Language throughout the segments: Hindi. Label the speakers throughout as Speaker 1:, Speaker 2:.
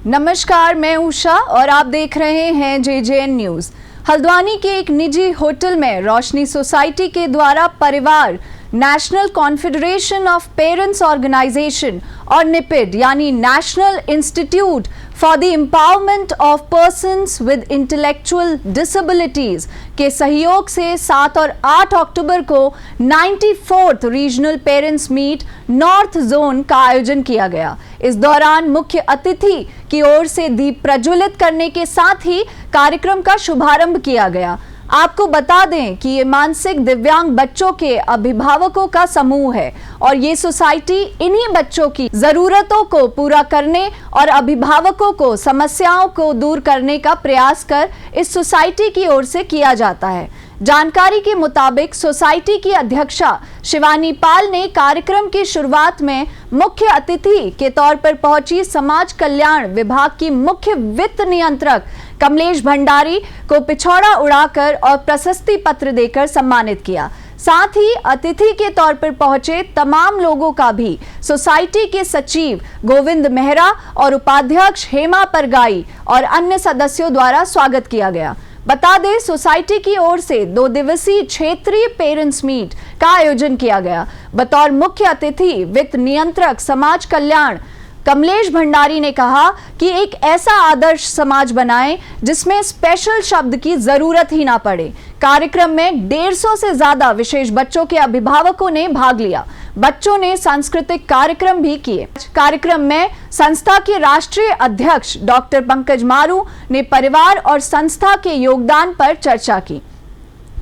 Speaker 1: नमस्कार, मैं उषा और आप देख रहे हैं JJN न्यूज। हल्द्वानी के एक निजी होटल में रोशनी सोसाइटी के द्वारा Parivaar, national confederation of parents organization और निपिड यानी national institute for the empowerment of persons with intellectual disabilities के सहयोग से 7 और 8 अक्टूबर को 94th regional parents meet north zone का आयोजन किया गया। इस दौरान मुख्य अतिथि की ओर से दीप प्रज्वलित करने के साथ ही कार्यक्रम का शुभारंभ किया गया। आपको बता दें कि ये मानसिक दिव्यांग बच्चों के अभिभावकों का समूह है और ये सोसाइटी इन्हीं बच्चों की जरूरतों को पूरा करने और अभिभावकों को समस्याओं को दूर करने का प्रयास कर इस सोसाइटी की ओर से किया जाता है। जानकारी के मुताबिक सोसाइटी की अध्यक्षा शिवानी पाल ने कार्यक्रम की शुरुआत में मुख्य अतिथि के तौर पर पहुंची समाज कल्याण विभाग की मुख्य वित्त नियंत्रक कमलेश भंडारी को पिछौड़ा उड़ाकर और प्रशस्ति पत्र देकर सम्मानित किया। साथ ही अतिथि के तौर पर पहुंचे तमाम लोगों का भी सोसाइटी के सचिव गोविंद मेहरा और उपाध्यक्ष हेमा परगाई और अन्य सदस्यों द्वारा स्वागत किया गया। बता दें, सोसाइटी की ओर से 2 दिवसीय क्षेत्रीय पेरेंट्स मीट का आयोजन किया गया। बतौर मुख्य अतिथि वित्त नियंत्रक समाज कल्याण कमलेश भंडारी ने कहा कि एक ऐसा आदर्श समाज बनाएं जिसमें स्पेशल शब्द की जरूरत ही ना पड़े। कार्यक्रम में 150 से ज्यादा विशेष बच्चों के अभिभावकों ने भाग लिया। बच्चों ने सांस्कृतिक कार्यक्रम भी किए। कार्यक्रम में संस्था के राष्ट्रीय अध्यक्ष डॉक्टर पंकज मारू ने परिवार और संस्था के योगदान पर चर्चा की।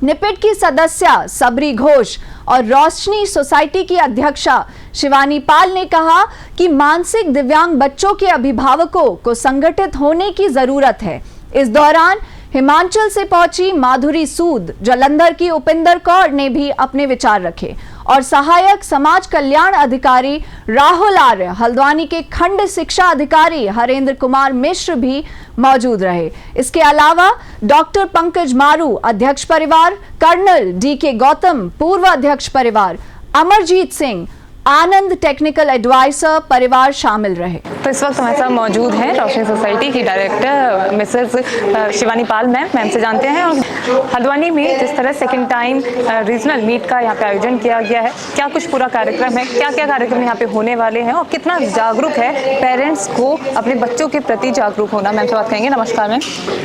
Speaker 1: निपिड की सदस्य सबरी घोष और रोशनी सोसाइटी की अध्यक्षा शिवानी पाल ने कहा कि मानसिक दिव्यांग बच्चों के अभिभावकों को संगठित होने की जरूरत है। इस दौरान हिमाचल से पहुंची माधुरी सूद, जालंधर की उपिंदर कौर ने भी अपने विचार रखे और सहायक समाज कल्याण अधिकारी राहुल आर्य, हल्द्वानी के खंड शिक्षा अधिकारी हरेंद्र कुमार मिश्र भी मौजूद रहे। इसके अलावा डॉक्टर पंकज मारू अध्यक्ष परिवार, कर्नल DK गौतम पूर्व अध्यक्ष परिवार, अमरजीत सिंह आनंद टेक्निकल एडवाइजर परिवार शामिल रहे।
Speaker 2: तो इस वक्त हमारे साथ मौजूद हैं रोशनी सोसाइटी की डायरेक्टर मिसेस शिवानी पाल मैम से जानते हैं। और हल्द्वानी में जिस तरह सेकंड टाइम रीजनल मीट का यहाँ पे आयोजन किया गया है, क्या कुछ पूरा कार्यक्रम है, क्या क्या कार्यक्रम यहाँ पे होने वाले हैं और कितना जागरूक है पेरेंट्स को अपने बच्चों के प्रति जागरूक होना, मैम से बात करेंगे। नमस्कार मैम।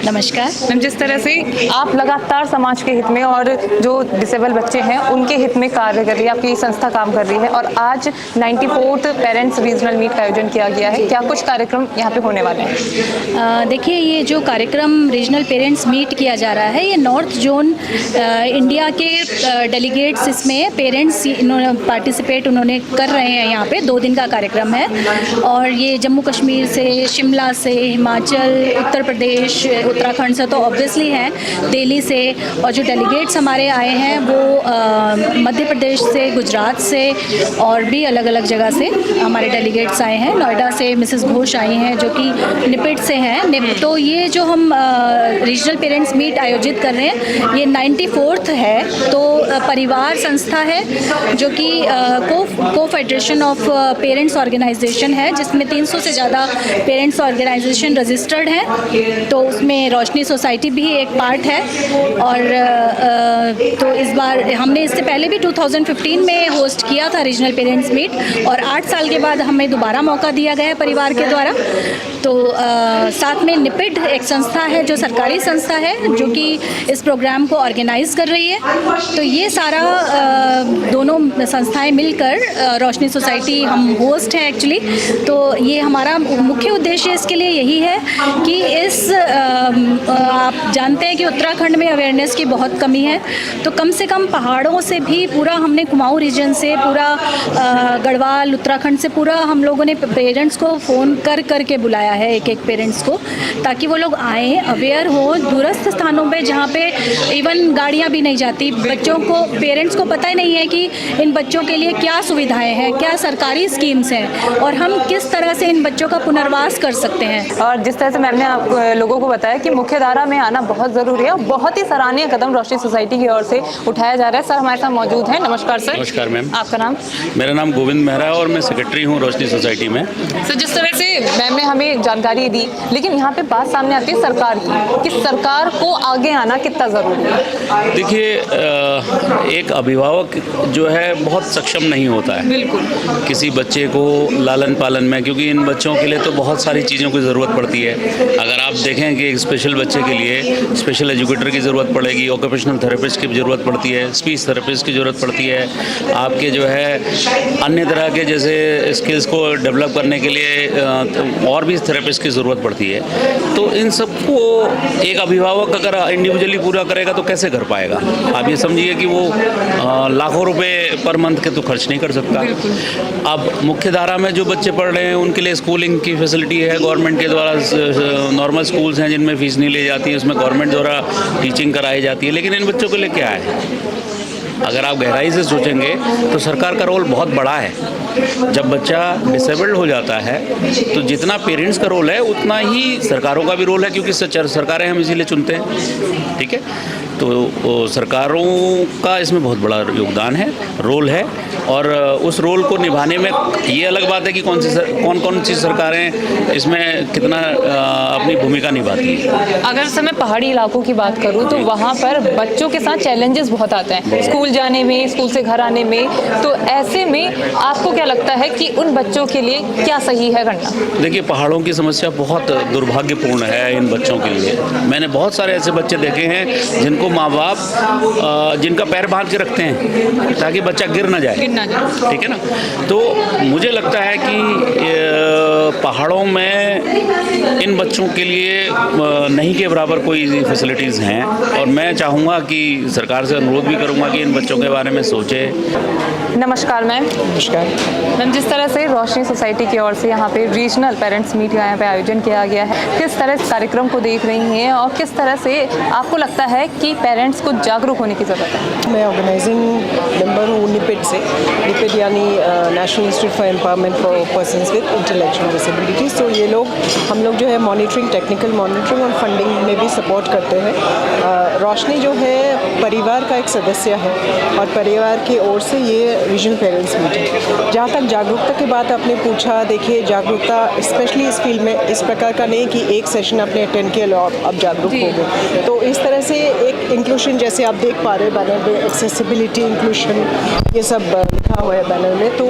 Speaker 3: नमस्कार
Speaker 2: मैम, जिस तरह से आप लगातार समाज के हित में और जो डिसेबल बच्चे हैं उनके हित में कार्य कर रही है, आपकी संस्था काम कर रही है और आज 94th पेरेंट्स रीजनल मीट का आयोजन किया गया है, क्या कुछ कार्यक्रम यहाँ पे होने वाले हैं?
Speaker 3: देखिए, ये जो कार्यक्रम रीजनल पेरेंट्स मीट किया जा रहा है, ये नॉर्थ जोन इंडिया के डेलीगेट्स इसमें पेरेंट्स इन्होंने पार्टिसिपेट उन्होंने कर रहे हैं। यहाँ पे 2 दिन का कार्यक्रम है और ये जम्मू कश्मीर से, शिमला से, हिमाचल, उत्तर प्रदेश, उत्तराखंड से तो ऑब्वियसली हैं, दिल्ली से, और जो डेलीगेट्स हमारे आए हैं वो मध्य प्रदेश से, गुजरात से और भी अलग अलग जगह से हमारे डेलीगेट्स आए हैं। नोएडा से मिसेस घोष आई हैं जो कि निपिड से हैं। तो ये जो हम रीजनल पेरेंट्स मीट आयोजित कर रहे हैं, ये 94th है। तो परिवार संस्था है जो कि को फेडरेशन ऑफ पेरेंट्स ऑर्गेनाइजेशन है, जिसमें 300 से ज़्यादा पेरेंट्स ऑर्गेनाइजेशन रजिस्टर्ड हैं। तो उसमें रोशनी सोसाइटी भी एक पार्ट है। और तो इस बार हमने इससे पहले भी 2015 में होस्ट किया था रीजनल पेरेंट्स मीट और 8 साल के बाद हमें दोबारा मौका दिया गया है परिवार के द्वारा। तो साथ में निपिड एक संस्था है जो सरकारी संस्था है जो कि इस प्रोग्राम को ऑर्गेनाइज कर रही है। तो ये सारा दोनों संस्थाएं मिलकर रोशनी सोसाइटी हम होस्ट हैं एक्चुअली। तो ये हमारा मुख्य उद्देश्य इसके लिए यही है कि आप जानते हैं कि उत्तराखंड में अवेयरनेस की बहुत कमी है। तो कम से कम पहाड़ों से भी पूरा हमने कुमाऊं रीजन से, पूरा गढ़वाल उत्तराखंड से पूरा हम लोगों ने पेरेंट्स को फ़ोन कर के बुलाया है, एक पेरेंट्स को, ताकि वो लोग आएँ, अवेयर हो। दूरस्थ स्थानों पे जहाँ पे इवन गाड़ियाँ भी नहीं जाती, बच्चों को, पेरेंट्स को पता ही नहीं है कि इन बच्चों के लिए क्या सुविधाएं हैं, क्या सरकारी स्कीम्स हैं और हम किस तरह से इन बच्चों का पुनर्वास कर सकते हैं।
Speaker 2: और जिस तरह से मैम ने आप लोगों को बताया कि मुख्य धारा में आना बहुत ज़रूरी है, बहुत ही सराहनीय कदम रोशनी सोसाइटी की ओर से उठाया जा रहा है। सर हमारे साथ मौजूद हैं। नमस्कार सर।
Speaker 4: नमस्कार मैम।
Speaker 2: आपका नाम?
Speaker 4: मेरा नाम गोविंद मेहरा है और मैं सेक्रेटरी हूँ रोशनी सोसाइटी में।
Speaker 2: सर, जिस तरह से मैम ने हमें जानकारी दी, लेकिन यहाँ पे बात सामने आती है सरकार की कि सरकार को आगे आना कितना ज़रूरी है।
Speaker 4: देखिए, एक अभिभावक जो है बहुत सक्षम नहीं होता है
Speaker 2: बिल्कुल
Speaker 4: किसी बच्चे को लालन पालन में, क्योंकि इन बच्चों के लिए तो बहुत सारी चीज़ों की ज़रूरत पड़ती है। अगर आप देखें कि एक स्पेशल बच्चे के लिए स्पेशल एजुकेटर की ज़रूरत पड़ेगी, ऑक्यूपेशनल थेरेपिस्ट की ज़रूरत पड़ती है, स्पीच थेरेपिस्ट की ज़रूरत पड़ती है, आपके जो है अन्य तरह के जैसे स्किल्स को डेवलप करने के लिए और भी थेरेपिस्ट की ज़रूरत पड़ती है। तो इन सबको एक अभिभावक अगर इंडिविजुअली पूरा करेगा तो कैसे कर पाएगा? आप ये समझिए कि वो लाखों रुपए पर मंथ के तो खर्च नहीं कर सकता। अब मुख्य धारा में जो बच्चे पढ़ रहे हैं उनके लिए स्कूलिंग की फैसिलिटी है गवर्नमेंट के द्वारा, नॉर्मल स्कूल्स हैं जिनमें फ़ीस नहीं ली जाती है, उसमें गवर्नमेंट द्वारा टीचिंग कराई जाती है। लेकिन इन बच्चों के लिए क्या है? अगर आप गहराई से सोचेंगे तो सरकार का रोल बहुत बड़ा है। जब बच्चा डिसेबल्ड हो जाता है तो जितना पेरेंट्स का रोल है उतना ही सरकारों का भी रोल है, क्योंकि सरकारें हम इसीलिए चुनते हैं, ठीक है? तो सरकारों का इसमें बहुत बड़ा योगदान है, रोल है, और उस रोल को निभाने में ये अलग बात है कि कौन सी सरकारें इसमें कितना अपनी भूमिका निभाती है।
Speaker 2: अगर से मैं पहाड़ी इलाकों की बात करूं तो वहाँ पर बच्चों के साथ चैलेंजेस बहुत आते हैं, स्कूल जाने में, स्कूल से घर आने में। तो ऐसे में आपको क्या लगता है कि उन बच्चों के लिए क्या सही है करना?
Speaker 4: देखिए, पहाड़ों की समस्या बहुत दुर्भाग्यपूर्ण है इन बच्चों के लिए। मैंने बहुत सारे ऐसे बच्चे देखे हैं जिनको माँ बाप जिनका पैर बांध के रखते हैं ताकि बच्चा गिर ना जाए, ठीक है ना? तो मुझे लगता है कि पहाड़ों में इन बच्चों के लिए नहीं के बराबर कोई फैसिलिटीज़ हैं, और मैं चाहूँगा कि सरकार से अनुरोध भी करूँगा कि इन बच्चों के बारे में सोचे।
Speaker 2: नमस्कार मैम।
Speaker 5: नमस्कार
Speaker 2: मैम, जिस तरह से रोशनी सोसाइटी की ओर से यहाँ पे रीजनल पेरेंट्स मीट का यहाँ पे आयोजन किया गया है, किस तरह इस कार्यक्रम को देख रही हैं और किस तरह से आपको लगता है कि पेरेंट्स को जागरूक होने की ज़रूरत है?
Speaker 5: मैं ऑर्गेनाइजिंग मेंबर हूँ निपिड से। निपिड यानी national institute for empowerment for persons with intellectual disabilities. तो ये लोग हम लोग जो है मॉनिटरिंग, टेक्निकल मॉनिटरिंग और फंडिंग में भी सपोर्ट करते हैं। रोशनी जो है परिवार का एक सदस्य है और परिवार की ओर से ये रीजनल पेरेंट्स मीट है। जहाँ तक जागरूकता की बात आपने पूछा, देखिए जागरूकता स्पेशली इस फील्ड में इस प्रकार का नहीं कि एक सेशन आपने अटेंड किया और अब जागरूक हो गए। तो इस तरह से एक इंक्लूशन, जैसे आप देख पा रहे हैं बैनर में, एक्सेसिबिलिटी, इंक्लूशन, ये सब लिखा हुआ है बैनर में। तो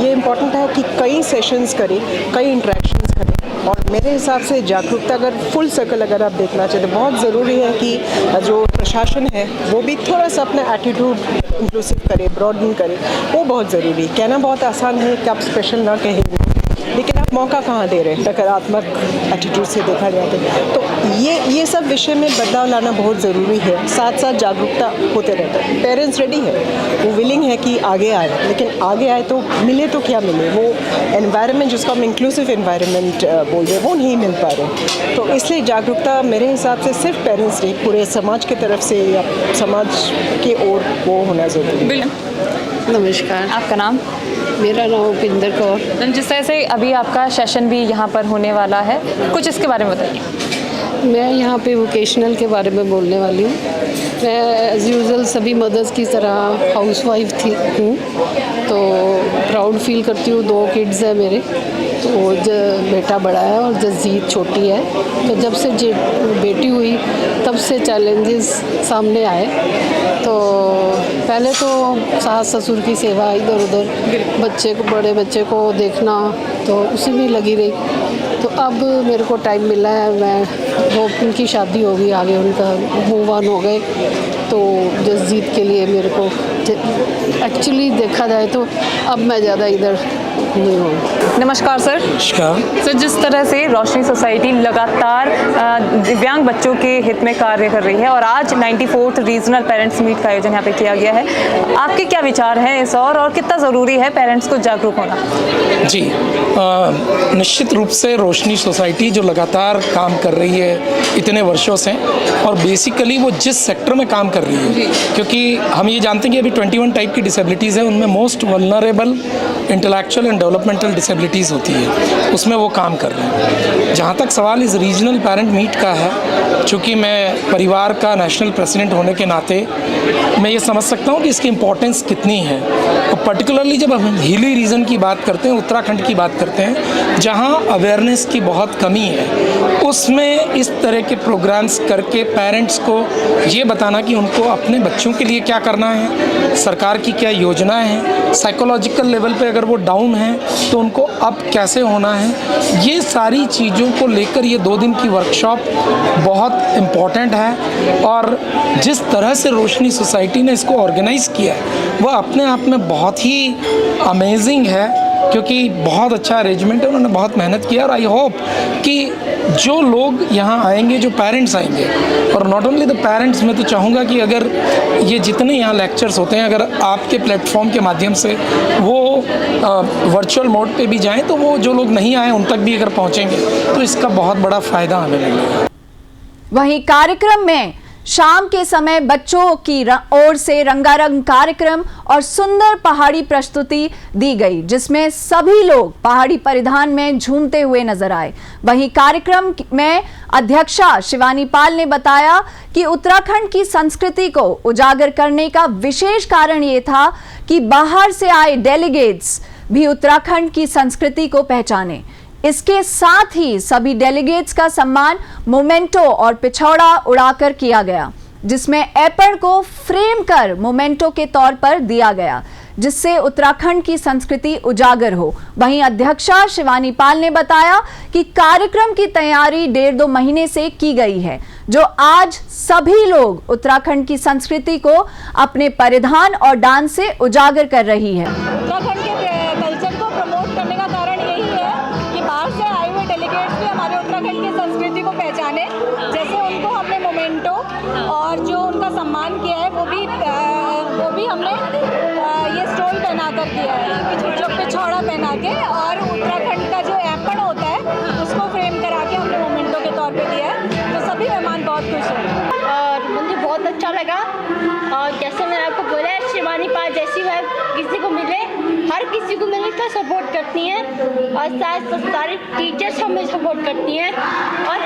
Speaker 5: ये इम्पोर्टेंट है कि कई सेशंस करें, कई इंट्रैक्शंस करें, और मेरे हिसाब से जागरूकता अगर फुल सर्कल अगर आप देखना चाहते तो बहुत ज़रूरी है कि जो प्रशासन है वो भी थोड़ा सा अपना एटीट्यूड इंक्लूसिव करे, ब्रॉडन करे। वो बहुत ज़रूरी है। कहना बहुत आसान है कि आप स्पेशल ना कहेंगे, लेकिन आप मौका कहाँ दे रहे हैं सकारात्मक एटीट्यूड से देखा जाए तो ये सब विषय में बदलाव लाना बहुत ज़रूरी है। साथ साथ जागरूकता होते रहता है। पेरेंट्स रेडी है, वो विलिंग है कि आगे आए, लेकिन आगे आए तो मिले तो क्या मिले? वो एनवायरनमेंट जिसको हम इंक्लूसिव एनवायरनमेंट बोल रहे हैं वो नहीं मिल पा रहे। तो इसलिए जागरूकता मेरे हिसाब से सिर्फ पेरेंट्स नहीं, पूरे समाज की तरफ से या समाज की ओर वो होना ज़रूरी है।
Speaker 6: नमस्कार,
Speaker 2: आपका नाम?
Speaker 6: मेरा नाम उपिंदर कौर।
Speaker 2: जिस तरह से अभी आपका सेशन भी यहाँ पर होने वाला है, कुछ इसके बारे में बताइए।
Speaker 6: मैं यहाँ पे वोकेशनल के बारे में बोलने वाली हूँ। मैं एज़ यूजुअल सभी मदर्स की तरह हाउसवाइफ हूँ, तो प्राउड फील करती हूँ। 2 किड्स हैं मेरे, तो बेटा बड़ा है और जजीत छोटी है। तो जब से बेटी हुई तब से चैलेंजेस सामने आए। तो पहले तो सास ससुर की सेवा, इधर उधर बच्चे को, बड़े बच्चे को देखना, तो उसी में लगी रही। तो अब मेरे को टाइम मिला है, वो उनकी शादी हो गई, आगे उनका मूव ऑन हो गए। तो जसजीत के लिए मेरे को एक्चुअली देखा जाए तो अब मैं ज़्यादा इधर नहीं हूँ।
Speaker 2: नमस्कार सर।
Speaker 7: नमस्कार
Speaker 2: सर, जिस तरह से रोशनी सोसाइटी लगातार दिव्यांग बच्चों के हित में कार्य कर रही है और आज 94th रीजनल पेरेंट्स मीट का आयोजन यहाँ पे किया गया है, आपके क्या विचार हैं इस और कितना ज़रूरी है पेरेंट्स को जागरूक होना?
Speaker 7: जी, निश्चित रूप से रोशनी सोसाइटी जो लगातार काम कर रही है इतने वर्षों से, और बेसिकली वो जिस सेक्टर में काम कर रही है, क्योंकि हम ये जानते हैं कि अभी 21 टाइप की डिसेबिलिटीज़ हैं, उनमें most vulnerable intellectual and developmental disabilities होती है, उसमें वो काम कर रहे हैं। जहाँ तक सवाल इस रीजनल पेरेंट मीट का है, चूँकि मैं परिवार का नेशनल प्रेसिडेंट होने के नाते मैं ये समझ सकता हूँ कि इसकी इम्पोर्टेंस कितनी है। और पर्टिकुलरली जब हम हिली रीजन की बात करते हैं, उत्तराखंड की बात करते हैं, जहाँ अवेयरनेस की बहुत कमी है, उसमें इस तरह के प्रोग्राम्स करके पेरेंट्स को ये बताना कि उनको अपने बच्चों के लिए क्या करना है, सरकार की क्या योजनाएं हैं, साइकोलॉजिकल लेवल पे अगर वो डाउन हैं तो उनको अब कैसे होना है, ये सारी चीज़ों को लेकर ये 2 दिन की वर्कशॉप बहुत इम्पॉर्टेंट है। और जिस तरह से रोशनी सोसाइटी ने इसको ऑर्गेनाइज़ किया है वह अपने आप में बहुत ही अमेजिंग है, क्योंकि बहुत अच्छा अरेंजमेंट है, उन्होंने बहुत मेहनत किया। और आई होप कि जो लोग यहाँ आएंगे, जो पेरेंट्स आएंगे, और नॉट ओनली द पेरेंट्स, मैं तो चाहूँगा कि अगर ये जितने यहाँ लेक्चर्स होते हैं अगर आपके प्लेटफॉर्म के माध्यम से वो वर्चुअल मोड पे भी जाएं तो वो जो लोग नहीं आए उन तक भी अगर पहुँचेंगे तो इसका बहुत बड़ा फ़ायदा हमें मिलेगा।
Speaker 1: वहीं कार्यक्रम में शाम के समय बच्चों की ओर से रंगारंग कार्यक्रम और सुंदर पहाड़ी प्रस्तुति दी गई, जिसमें सभी लोग पहाड़ी परिधान में झूमते हुए नजर आए। वहीं कार्यक्रम में अध्यक्षा शिवानी पाल ने बताया कि उत्तराखंड की संस्कृति को उजागर करने का विशेष कारण ये था कि बाहर से आए डेलीगेट्स भी उत्तराखंड की संस्कृति को पहचाने। इसके साथ ही सभी डेलीगेट्स का सम्मान मोमेंटो और पिछौड़ा उड़ाकर किया गया, जिसमें एपड़ को फ्रेम कर मोमेंटो के तौर पर दिया गया, जिससे उत्तराखंड की संस्कृति उजागर हो। वहीं अध्यक्षा शिवानी पाल ने बताया कि कार्यक्रम की तैयारी 1.5-2 महीने से की गई है, जो आज सभी लोग उत्तराखंड की संस्कृति को अपने परिधान और डांस से उजागर कर रही है।
Speaker 8: उत्तराखंड के कल्चर को प्रमोट करने का कारण यही है कि बाहर से आए हुए डेलीगेट्स भी हमारे उत्तराखंड की संस्कृति को पहचाने। जैसे उनको हमने मोमेंटो और जो उनका सम्मान किया है वो भी हमने ये स्टोल पहना कर किया है, जो पिछौड़ा पहना के, और उत्तराखंड का जो एपड़ होता है उसको फ्रेम करा के हमने मोमेंटो के तौर पे दिया है। तो सभी मेहमान बहुत खुश हैं
Speaker 9: और मुझे बहुत अच्छा लगा। और जैसे मैंने आपको बोला है, शिवानी पाल जैसी वह किसी को मिले, हर किसी को मिलकर सपोर्ट करती हैं, और सारे टीचर्स हमें सपोर्ट करती हैं। और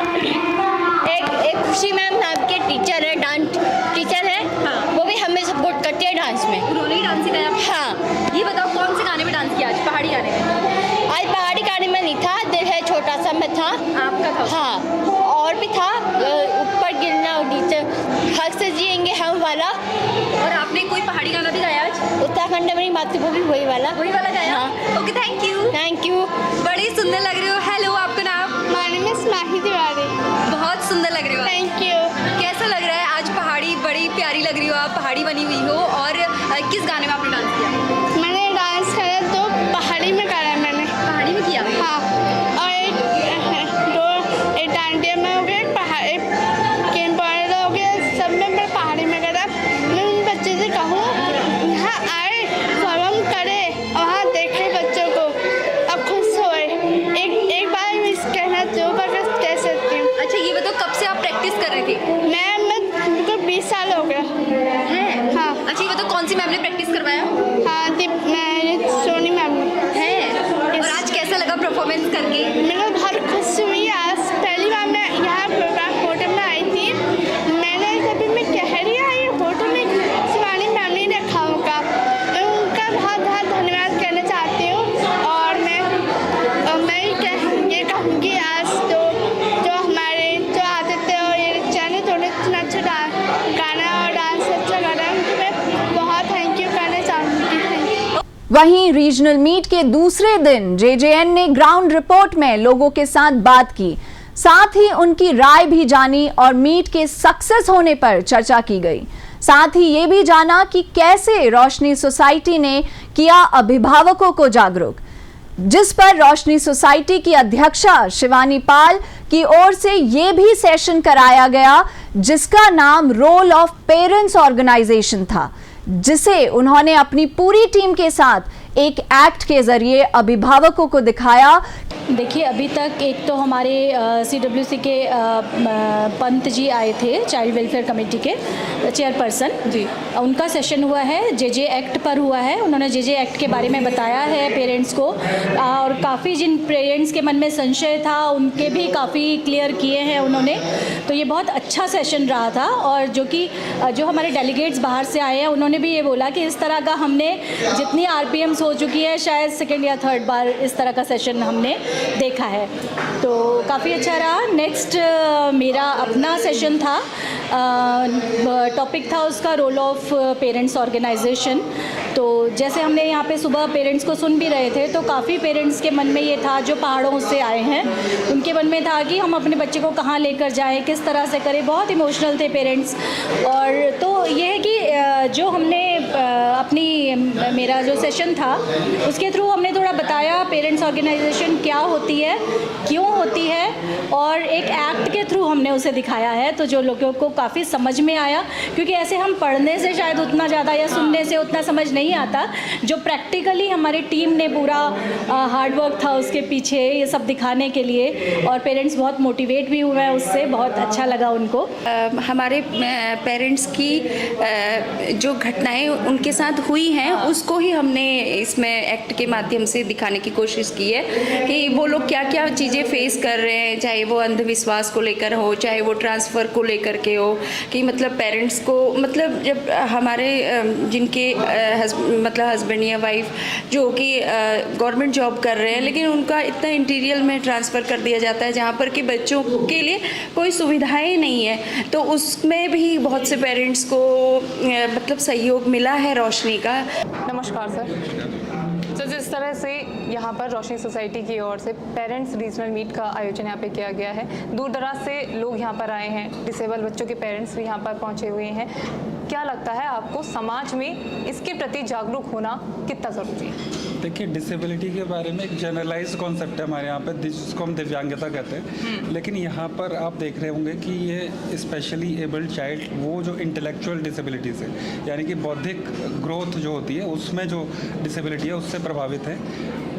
Speaker 9: एक खुशी मैम नाम के टीचर है, डांस टीचर है, हाँ, वो भी हमें सपोर्ट करती है डांस में।
Speaker 10: उन्होंने ही डांस सिखाया? हाँ। ये बताओ कौन से गाने में डांस किया आज? पहाड़ी गाने में?
Speaker 9: आज पहाड़ी गाने में नहीं था, दिल है छोटा सा में था।
Speaker 10: आपका था?
Speaker 9: हाँ, और भी था, ऊपर गिरना और नीचे, हक से जिएंगे हम वाला।
Speaker 10: और आपने कोई पहाड़ी गाना भी गाया आज?
Speaker 9: उत्तराखंड में मेरी मातृभूमि वही वाला
Speaker 10: गाया?
Speaker 9: हाँ।
Speaker 10: Okay, thank you. बड़ी सुंदर लग रही हो। हेलो, आपका नाम?
Speaker 9: माय नेम इज माही तिवारी।
Speaker 10: बहुत सुंदर लग रही हो।
Speaker 9: Thank you.
Speaker 10: कैसा लग रहा है आज? पहाड़ी बड़ी प्यारी लग रही हो आप, पहाड़ी बनी हुई हो। और किस गाने में आपने डांस किया?
Speaker 9: मैंने डांस करा तो पहाड़ी में करा है मैंने।
Speaker 10: पहाड़ी में किया?
Speaker 9: हाँ, और एक डांडिया में हो गया, पहाड़ी कैंपोरा हो गया, सब में मैं पहाड़ी में करा। मैं उन बच्चे से कहूँ यहाँ आए, परफॉर्म करे, वहाँ देखे बच्चों को और खुश होए। एक बार मिस कहना जो बगैर कह सकती हूँ।
Speaker 10: अच्छा, ये बताओ कब से आप प्रैक्टिस कर रहे थे?
Speaker 9: मुझको 20 साल हो गया
Speaker 10: है।
Speaker 9: हाँ।
Speaker 10: अच्छा, ये बताओ कौन सी मैम ने प्रैक्टिस करवाया?
Speaker 9: हाँ, मैं सोनी मैम
Speaker 10: है। और आज कैसा लगा परफॉर्मेंस करके?
Speaker 9: मैं बहुत खुश हुई। आज पहली बार मैं यहाँ प्रोग्राम होटल में आई थी। मैंने कभी मैं कह रही आई होटल में शिवानी मैम ने रखा होगा, मैं उनका बहुत बहुत धन्यवाद कहना चाहती हूँ। और मैं ये कहूँगी आज तो जो हमारे जो आदित्य और ये चैनल थोड़े अच्छा गाना और डांस अच्छा गाना है, उनको मैं बहुत थैंक यू कहना चाहूँगी।
Speaker 1: वहीं रीजनल मीट के दूसरे दिन जेजेएन ने ग्राउंड रिपोर्ट में लोगों के साथ बात की, साथ ही उनकी राय भी जानी और मीट के सक्सेस होने पर चर्चा की गई। साथ ही ये भी जाना कि कैसे रोशनी सोसाइटी ने किया अभिभावकों को जागरूक, जिस पर रोशनी सोसाइटी की अध्यक्षा शिवानी पाल की ओर से ये भी सेशन कराया गया, जिसका नाम रोल ऑफ पेरेंट्स ऑर्गेनाइजेशन था, जिसे उन्होंने अपनी पूरी टीम के साथ एक एक्ट के जरिए अभिभावकों को दिखाया।
Speaker 3: देखिए, अभी तक एक तो हमारे CWC के पंत जी आए थे, चाइल्ड वेलफेयर कमेटी के चेयरपर्सन जी, उनका सेशन हुआ है, JJ एक्ट पर हुआ है। उन्होंने JJ एक्ट के बारे में बताया है पेरेंट्स को, और काफ़ी जिन पेरेंट्स के मन में संशय था उनके भी काफ़ी क्लियर किए हैं उन्होंने। तो ये बहुत अच्छा सेशन रहा था। और जो हमारे डेलीगेट्स बाहर से आए हैं उन्होंने भी ये बोला कि इस तरह का हमने जितनी RPMs हो चुकी है, शायद सेकेंड या थर्ड बार इस तरह का सेशन हमने देखा है। तो काफ़ी अच्छा रहा। नेक्स्ट मेरा अपना सेशन था, टॉपिक था उसका रोल ऑफ पेरेंट्स ऑर्गेनाइजेशन। तो जैसे हमने यहाँ पे सुबह पेरेंट्स को सुन भी रहे थे, तो काफ़ी पेरेंट्स के मन में ये था जो पहाड़ों से आए हैं, उनके मन में था कि हम अपने बच्चे को कहाँ लेकर जाएं, किस तरह से करें। बहुत इमोशनल थे पेरेंट्स। और तो ये है कि जो हमने मेरा जो सेशन था उसके थ्रू हमने थोड़ा बताया पेरेंट्स ऑर्गेनाइजेशन क्या होती है, क्यों होती है, और एक एक्ट के थ्रू हमने उसे दिखाया है। तो जो लोगों को काफ़ी समझ में आया, क्योंकि ऐसे हम पढ़ने से शायद उतना ज़्यादा या सुनने से उतना समझ नहीं आता। जो प्रैक्टिकली हमारी टीम ने पूरा हार्ड वर्क था उसके पीछे ये सब दिखाने के लिए, और पेरेंट्स बहुत मोटिवेट भी हुए हैं उससे, बहुत अच्छा लगा उनको।
Speaker 11: हमारे पेरेंट्स की जो घटनाएं उनके साथ हुई हैं उसको ही हमने इसमें एक्ट के माध्यम से दिखाने की कोशिश की है कि वो लोग क्या क्या चीज़ें फेस कर रहे हैं, चाहे वो अंधविश्वास को लेकर हो, चाहे वो ट्रांसफ़र को लेकर के हो, कि मतलब पेरेंट्स को, मतलब जब हमारे जिनके मतलब हस्बैंड या वाइफ जो कि गवर्नमेंट जॉब कर रहे हैं, लेकिन उनका इतना इंटीरियर में ट्रांसफ़र कर दिया जाता है जहाँ पर कि बच्चों के लिए कोई सुविधाएं नहीं है, तो उसमें भी बहुत से पेरेंट्स को मतलब सहयोग मिला है रोशनी का।
Speaker 2: नमस्कार सर। तो जिस तरह से यहाँ पर रोशनी सोसाइटी की ओर से पेरेंट्स रीजनल मीट का आयोजन यहाँ पे किया गया है, दूर दराज से लोग यहाँ पर आए हैं, डिसेबल बच्चों के पेरेंट्स भी यहाँ पर पहुँचे हुए हैं। क्या लगता है आपको समाज में इसके प्रति जागरूक होना कितना ज़रूरी है?
Speaker 12: देखिए, डिसेबिलिटी के बारे में एक जनरलाइज कॉन्सेप्ट है हमारे यहाँ पे, जिसको हम दिव्यांगता कहते हैं। लेकिन यहाँ पर आप देख रहे होंगे कि ये स्पेशली एबल्ड चाइल्ड, वो जो इंटेलेक्चुअल डिसेबिलिटीज़ है, यानी कि बौद्धिक ग्रोथ जो होती है उसमें जो डिसेबिलिटी है उससे प्रभावित है,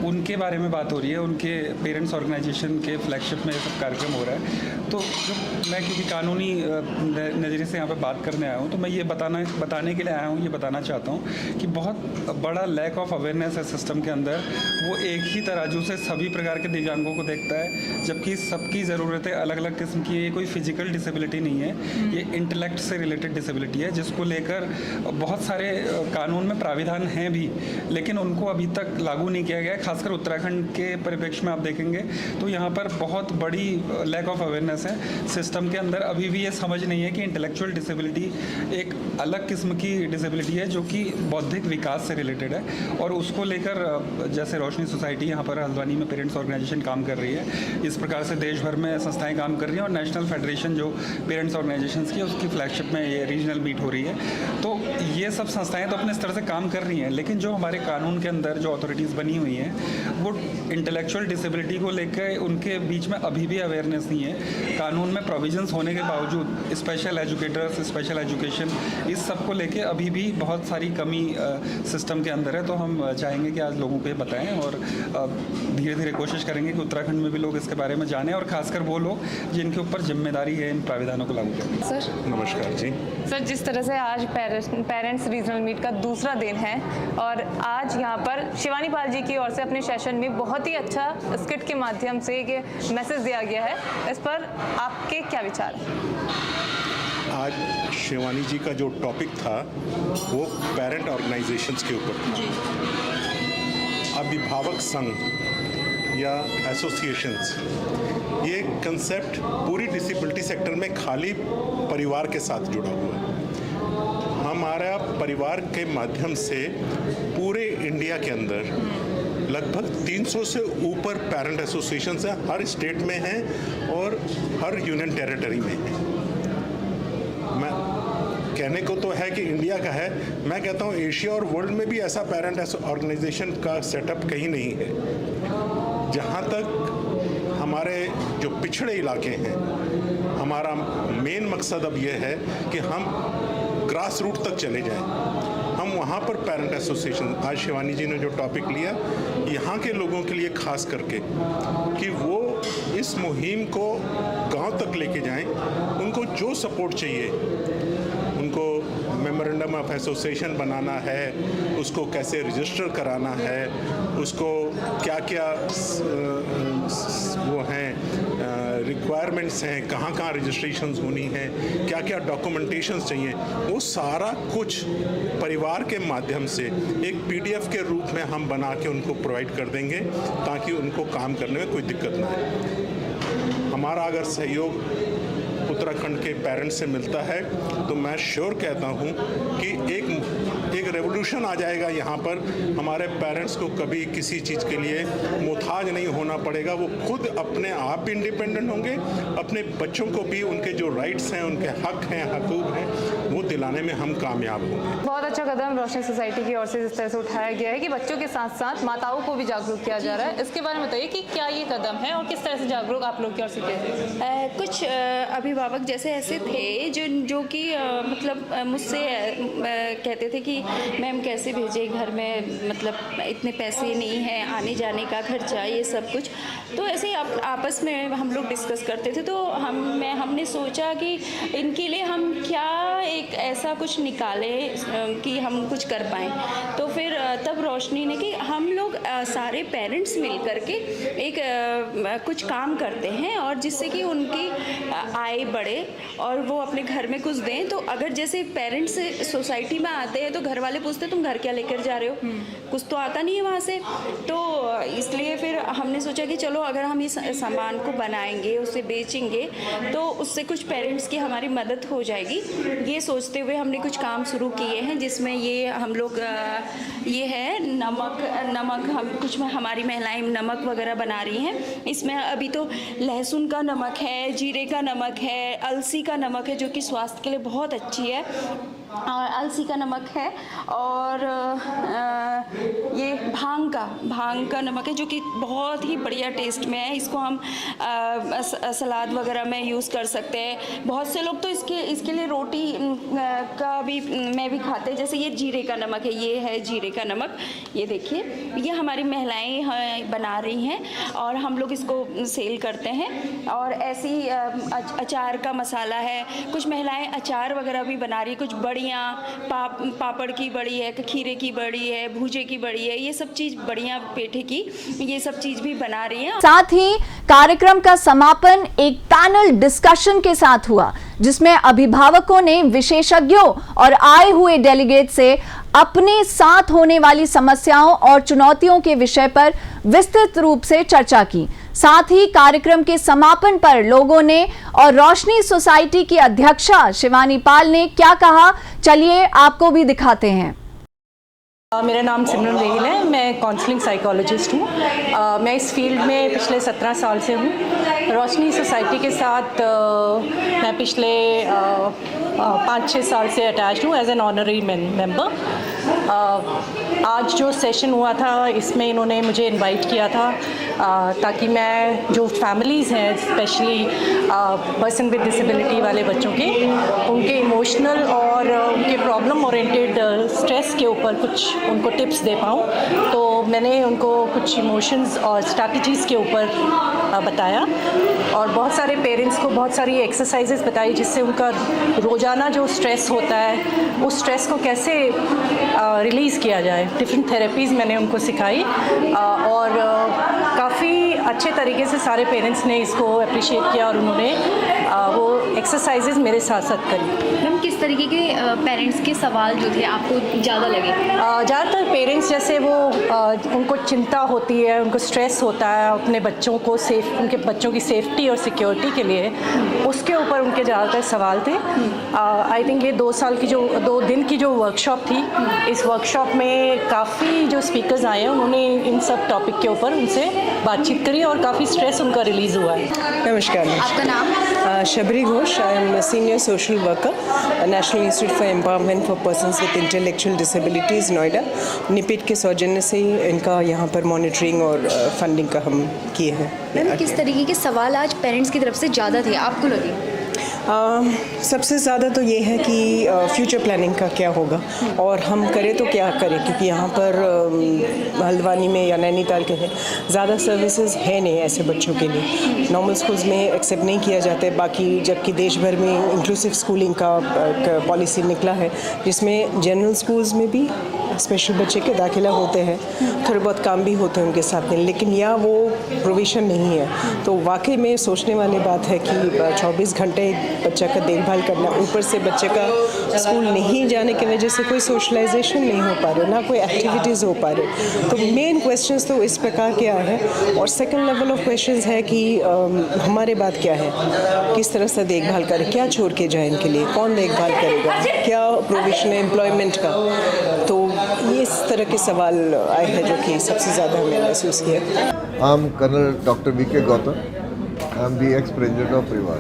Speaker 12: उनके बारे में बात हो रही है। उनके पेरेंट्स ऑर्गेनाइजेशन के फ्लैगशिप में ये सब कार्यक्रम हो रहा है। तो जो मैं क्योंकि कानूनी नज़रिए से यहाँ पे बात करने आया हूँ, तो मैं ये बताने के लिए आया हूँ, ये बताना चाहता हूँ कि बहुत बड़ा लैक ऑफ अवेयरनेस है सिस्टम के अंदर। वो एक ही तराजू से सभी प्रकार के दिव्यांगों को देखता है, जबकि सबकी ज़रूरतें अलग अलग किस्म की है। ये कोई फिजिकल डिसेबिलिटी नहीं है, ये इंटेलेक्ट से रिलेटेड डिसेबिलिटी है, जिसको लेकर बहुत सारे कानून में प्राविधान हैं भी, लेकिन उनको अभी तक लागू नहीं किया गया है। खासकर उत्तराखंड के परिप्रेक्ष्य में आप देखेंगे तो यहाँ पर बहुत बड़ी लैक ऑफ अवेयरनेस है सिस्टम के अंदर। अभी भी ये समझ नहीं है कि इंटेलेक्चुअल डिसेबिलिटी एक अलग किस्म की डिसेबिलिटी है जो कि बौद्धिक विकास से रिलेटेड है, और उसको लेकर जैसे रोशनी सोसाइटी यहाँ पर हल्द्वानी में पेरेंट्स ऑर्गेनाइजेशन काम कर रही है, इस प्रकार से देश भर में संस्थाएं काम कर रही हैं, और नेशनल फेडरेशन जो पेरेंट्स ऑर्गेनाइजेशंस की उसकी फ्लैगशिप में ये रीजनल मीट हो रही है। तो ये सब संस्थाएं तो अपने स्तर से काम कर रही हैं, लेकिन जो हमारे कानून के अंदर जो अथॉरिटीज़ बनी हुई हैं वो इंटेलेक्चुअल डिसेबिलिटी को लेकर उनके बीच में अभी भी अवेयरनेस नहीं है। कानून में प्रोविजंस होने के बावजूद स्पेशल एजुकेटर्स, स्पेशल एजुकेशन, इस सब को लेके अभी भी बहुत सारी कमी सिस्टम के अंदर है। तो हम चाहेंगे कि आज लोगों को ये बताएं, और धीरे धीरे कोशिश करेंगे कि उत्तराखंड में भी लोग इसके बारे में जानें, और खासकर वो लोग जिनके ऊपर जिम्मेदारी है इन प्राविधानों को लागू करने।
Speaker 2: सर
Speaker 13: नमस्कार जी।
Speaker 2: सर, जिस तरह से आज पेरेंट्स रीजनल मीट का दूसरा दिन है, और आज यहाँ पर शिवानी पाल जी की ओर से अपने सेशन में बहुत ही अच्छा स्किट के माध्यम से एक मैसेज दिया गया है, इस पर आपके क्या विचार हैं?
Speaker 13: आज शिवानी जी का जो टॉपिक था वो पेरेंट ऑर्गेनाइजेशंस के ऊपर था। अभिभावक संघ या एसोसिएशंस, ये कंसेप्ट पूरी डिसेबिलिटी सेक्टर में खाली परिवार के साथ जुड़ा हुआ है। हमारा परिवार के माध्यम से पूरे इंडिया के अंदर लगभग 300 से ऊपर पेरेंट एसोसिएशंस हैं, हर स्टेट में हैं और हर यूनियन टेरिटरी में हैं। मैं कहने को तो है कि इंडिया का है, मैं कहता हूँ एशिया और वर्ल्ड में भी ऐसा पेरेंट ऑर्गेनाइजेशन का सेटअप कहीं नहीं है। जहाँ तक हमारे जो पिछड़े इलाके हैं, हमारा मेन मकसद अब यह है कि हम ग्रास रूट तक चले जाएं, हम वहाँ पर पेरेंट एसोसिएशन, आज शिवानी जी ने जो टॉपिक लिया यहाँ के लोगों के लिए खास करके, कि वो इस मुहिम को गांव तक लेके जाएं, उनको जो सपोर्ट चाहिए, उनको मेमोरेंडम ऑफ एसोसिएशन बनाना है, उसको कैसे रजिस्टर कराना है, उसको क्या क्या वो हैं रिक्वायरमेंट्स हैं, कहाँ कहाँ रजिस्ट्रेशंस होनी है, क्या क्या डॉक्यूमेंटेशंस चाहिए, वो सारा कुछ परिवार के माध्यम से एक पीडीएफ के रूप में हम बना के उनको प्रोवाइड कर देंगे, ताकि उनको काम करने में कोई दिक्कत ना आए। हमारा अगर सहयोग उत्तराखंड के पेरेंट्स से मिलता है तो मैं श्योर कहता हूँ कि एक रेवोल्यूशन आ जाएगा यहाँ पर। हमारे पेरेंट्स को कभी किसी चीज़ के लिए मोहताज नहीं होना पड़ेगा, वो खुद अपने आप भी इंडिपेंडेंट होंगे, अपने बच्चों को भी उनके जो राइट्स हैं, उनके हक हैं, हकूक़ हैं, वो दिलाने में हम कामयाब होंगे।
Speaker 2: बहुत अच्छा कदम रोशनी सोसाइटी की ओर से इस तरह से उठाया गया है कि बच्चों के साथ साथ माताओं को भी जागरूक किया जा रहा है। इसके बारे में बताइए कि क्या ये कदम है और किस तरह से जागरूक आप लोग की ओर से किया जाए।
Speaker 11: कुछ अभिभावक जैसे ऐसे थे जो कि मतलब मुझसे कहते थे कि मैम कैसे भेजे, घर में मतलब इतने पैसे नहीं हैं, आने जाने का खर्चा, ये सब कुछ। तो ऐसे ही आपस में हम लोग डिस्कस करते थे, तो हमने सोचा कि इनके लिए हम क्या एक ऐसा कुछ निकालें कि हम कुछ कर पाएँ। तो फिर तब रोशनी ने कि हम लोग सारे पेरेंट्स मिल करके एक कुछ काम करते हैं, और जिससे कि उनकी आय बढ़े और वो अपने घर में कुछ दें। तो अगर जैसे पेरेंट्स सोसाइटी में आते हैं तो घर वाले पूछते तुम घर क्या लेकर जा रहे हो, कुछ तो आता नहीं है वहाँ से। तो इसलिए फिर हमने सोचा कि चलो अगर हम इस सामान को बनाएंगे, उसे बेचेंगे, तो उससे कुछ पेरेंट्स की हमारी मदद हो जाएगी। ये सोचते हुए हमने कुछ काम शुरू किए हैं, जिसमें ये हम लोग ये है नमक हम कुछ हमारी महिलाएं नमक वगैरह बना रही हैं। इसमें अभी तो लहसुन का नमक है, जीरे का नमक है, अलसी का नमक है जो कि स्वास्थ्य के लिए बहुत अच्छी है, और अलसी का नमक है, और ये भांग का नमक है जो कि बहुत ही बढ़िया टेस्ट में है। इसको हम सलाद वगैरह में यूज़ कर सकते हैं। बहुत से लोग तो इसके लिए रोटी का भी मैं भी खाते हैं। जैसे ये जीरे का नमक है, ये है जीरे का नमक, ये देखिए, ये हमारी महिलाएं बना रही हैं और हम लोग इसको सेल करते हैं। और ऐसी अचार का मसाला है, कुछ महिलाएं अचार वगैरह भी बना रही है, कुछ बड़ियाँ पापड़ की बड़ी है, खीरे की बड़ी है, भूजे की बड़ी है, ये सब चीज़ बड़ियाँ पेठे की, ये सब चीज़ भी बना रही हैं।
Speaker 1: साथ ही कार्यक्रम का समापन एक पैनल डिस्कशन के साथ हुआ, जिसमें अभिभावकों ने विशेषज्ञों और आए हुए डेलीगेट से अपने साथ होने वाली समस्याओं और चुनौतियों के विषय पर विस्तृत रूप से चर्चा की। साथ ही कार्यक्रम के समापन पर लोगों ने और रोशनी सोसाइटी की अध्यक्षा शिवानी पाल ने क्या कहा, चलिए आपको भी दिखाते हैं।
Speaker 14: मेरा नाम सिमरन रेहिल है, मैं काउंसलिंग साइकोलॉजिस्ट हूँ। मैं इस फील्ड में पिछले 17 साल से हूँ। रोशनी सोसाइटी के साथ मैं पिछले 5-6 साल से अटैच हूँ एज एन ऑनररी मेंबर। आज जो सेशन हुआ था, इसमें इन्होंने मुझे इनवाइट किया था ताकि मैं जो फैमिलीज़ हैं, स्पेशली पर्सन विद डिसेबिलिटी वाले बच्चों के, उनके इमोशनल और उनके प्रॉब्लम ओरिएंटेड स्ट्रेस के ऊपर कुछ उनको टिप्स दे पाऊँ। तो मैंने उनको कुछ इमोशंस और स्ट्रैटेजीज़ के ऊपर बताया, और बहुत सारे पेरेंट्स को बहुत सारी एक्सरसाइजेस बताई, जिससे उनका रोज़ाना जो स्ट्रेस होता है, उस स्ट्रेस को कैसे रिलीज़ किया जाए। डिफरेंट थेरेपीज़ मैंने उनको सिखाई, और काफ़ी अच्छे तरीके से सारे पेरेंट्स ने इसको अप्रिशिएट किया, और उन्होंने वो एक्सरसाइजेज मेरे साथ साथ करी।
Speaker 10: मैम, किस तरीके के पेरेंट्स के सवाल जो थे आपको ज़्यादा लगे?
Speaker 14: ज़्यादातर पेरेंट्स जैसे वो उनको चिंता होती है, उनको स्ट्रेस होता है अपने बच्चों को उनके बच्चों की सेफ्टी और सिक्योरिटी के लिए, उसके ऊपर उनके ज़्यादातर सवाल थे। आई थिंक ये 2 दिन की जो वर्कशॉप थी, इस वर्कशॉप में काफ़ी जो स्पीकर्स आए हैं, उन्होंने इन सब टॉपिक के ऊपर उनसे बातचीत करी, और काफ़ी स्ट्रेस उनका रिलीज़ हुआ है।
Speaker 5: नमस्कार,
Speaker 10: आपका नाम?
Speaker 5: Shabari Ghosh. I am senior social worker, national institute for empowerment for persons with intellectual disabilities, Noida. NIEPID के सौजन्य से ही इनका यहाँ पर मॉनिटरिंग और फंडिंग का हम किए हैं।
Speaker 10: मैम, किस तरीके के सवाल आज पेरेंट्स की तरफ से ज़्यादा थे आपको लगे?
Speaker 5: सबसे ज़्यादा तो ये है कि फ्यूचर प्लानिंग का क्या होगा और हम करें तो क्या करें, क्योंकि यहाँ पर हल्द्वानी में या नैनीताल के हैं ज़्यादा सर्विसेज है नहीं ऐसे बच्चों के लिए। नॉर्मल स्कूल्स में एक्सेप्ट नहीं किया जाता है, बाकी जबकि देश भर में इंक्लूसिव स्कूलिंग का पॉलिसी निकला है जिसमें जनरल स्कूल्स में भी स्पेशल बच्चे के दाखिला होते हैं, थोड़े बहुत काम भी होते हैं उनके साथ में, लेकिन यहाँ वो प्रोविज़न नहीं है। तो वाकई में सोचने वाली बात है कि 24 घंटे बच्चा का देखभाल करना, ऊपर से बच्चे का स्कूल नहीं जाने की वजह से कोई सोशलाइजेशन नहीं हो पा रहे, ना कोई एक्टिविटीज़ हो पा रहे। तो मेन क्वेश्चंस तो इस प्रकार के आए हैं और सेकंड लेवल ऑफ क्वेश्चंस है कि हमारे बात क्या है, किस तरह से देखभाल करें, क्या छोड़ के जाए इनके लिए, कौन देखभाल करेगा, क्या प्रोविज़न है एम्प्लॉयमेंट का। तो ये इस तरह के सवाल आए हैं जो कि सबसे ज़्यादा हमें महसूस किया।
Speaker 15: I am colonel doctor V K. Gautam, I am the ex president of Parivaar.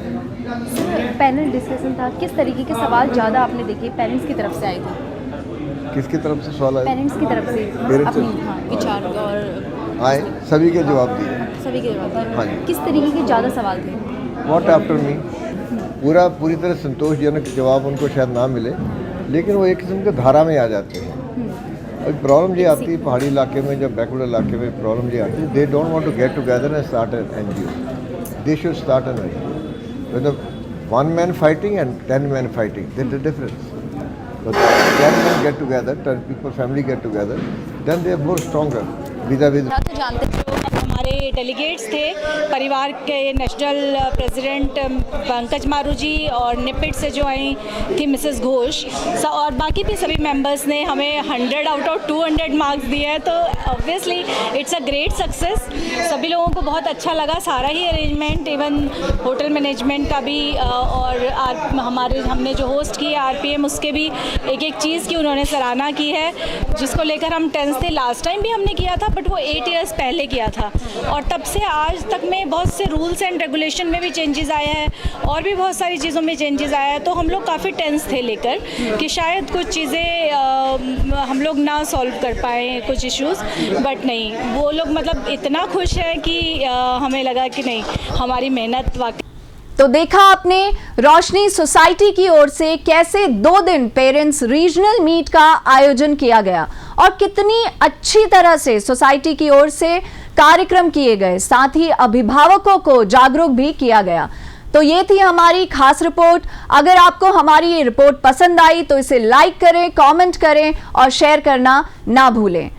Speaker 16: Panel discussion था, किस तरीके के सवाल ज़्यादा आपने देखे पेरेंट्स की तरफ से आए थे?
Speaker 15: किसकी तरफ से सवाल आए?
Speaker 16: पेरेंट्स की तरफ से अपनी विचार और
Speaker 15: आए, सभी के जवाब दिए।
Speaker 16: सभी के जवाब दिए।
Speaker 15: हाँ जी।
Speaker 16: किस तरीके के ज़्यादा सवाल थे?
Speaker 15: व्हाट आफ्टर मी, पूरी तरह संतोषजनक जवाब उनको शायद ना मिले, लेकिन वो एक किस्म के धारा में आ जाते हैं। अब प्रॉब्लम ये आती है पहाड़ी इलाके में, जब बैकवर्ड इलाके में प्रॉब्लम ये आती है, they don't want to get together and start an NGO, they should start an NGO. मतलब 1 man fighting and 10 men fighting, there's a difference. But 10 men get together, 10 people, family get together, then they are more stronger vis-a-vis.
Speaker 8: तो जानते हैं हमारे डेलीगेट्स थे परिवार के नेशनल प्रेसिडेंट पंकज मारू जी और निपिट से जो आई थी मिसेस घोष, और बाकी भी सभी मेंबर्स ने हमें 100 आउट ऑफ 200 मार्क्स दिए हैं। तो obviously it's a great success, सभी लोगों को बहुत अच्छा लगा, सारा ही अरेंजमेंट, इवन होटल मैनेजमेंट का भी और हमने जो होस्ट किया आरपीएम, उसके भी एक एक चीज़ की उन्होंने सराहना की है, जिसको लेकर हम टेंस थे। लास्ट टाइम भी हमने किया था बट वो 8 years पहले किया था, और तब से आज तक में बहुत से रूल्स एंड रेगुलेशन में भी चेंजेस आए हैं और भी बहुत सारी चीज़ों में चेंजेस आया है। तो हम लोग काफ़ी टेंस थे लेकर कि शायद कुछ चीज़ें हम लोग ना सॉल्व कर पाए कुछ इश्यूज़, बट नहीं, वो लोग मतलब इतना खुश हैं कि हमें लगा कि नहीं, हमारी मेहनत वाकई।
Speaker 1: तो देखा आपने रोशनी सोसाइटी की ओर से कैसे 2 दिन पेरेंट्स रीजनल मीट का आयोजन किया गया और कितनी अच्छी तरह से सोसाइटी की ओर से कार्यक्रम किए गए, साथ ही अभिभावकों को जागरूक भी किया गया। तो ये थी हमारी खास रिपोर्ट। अगर आपको हमारी ये रिपोर्ट पसंद आई तो इसे लाइक करें, कमेंट करें और शेयर करना ना भूलें।